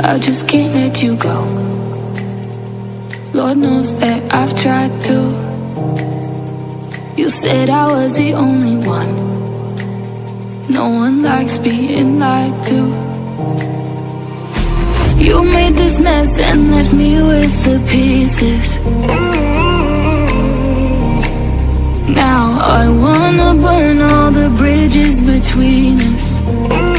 I just can't let you go. Lord knows that I've tried to. You said I was the only one. No one likes being lied to. You made this mess and left me with the pieces. Now I wanna burn all the bridges between us.